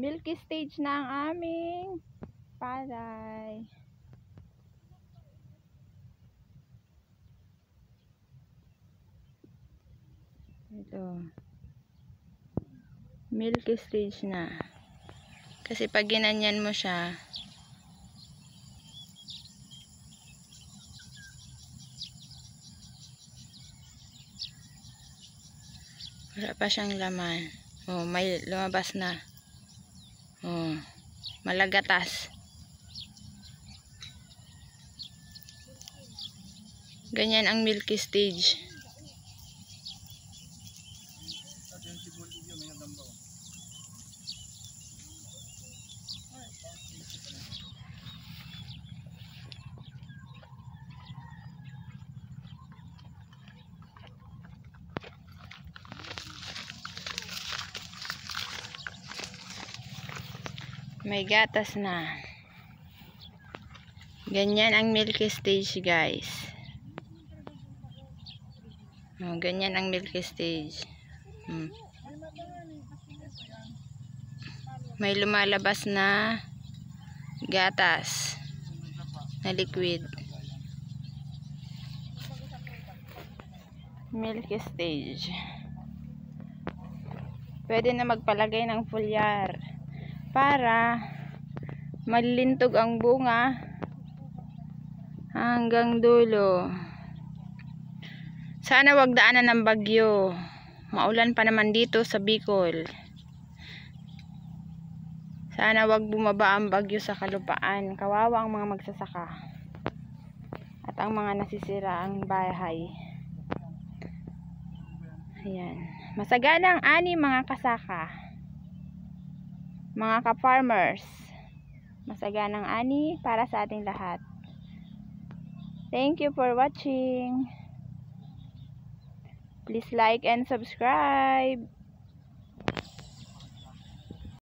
Milky stage na ang aming palay. Ito. Milky stage na. Kasi pag ginanyan mo siya, wala pa siyang laman. Oh, may lumabas na. Oh, malagatas. Ganyan ang milky stage. May gatas na. Ganyan ang milky stage, guys. Oh, ganyan ang milky stage. May lumalabas na gatas na liquid. Milky stage. Pwede na magpalagay ng foliar para malilintog ang bunga hanggang dulo. Sana wag daanan ng bagyo. Maulan pa naman dito sa Bicol. Sana wag bumaba ang bagyo sa kalupaan. Kawawa ang mga magsasaka at ang mga nasisira ang bahay. Ayan. Masaganang ani mga kasaka, mga ka-farmers. Masaganang ani para sa ating lahat. Thank you for watching. Please like and subscribe.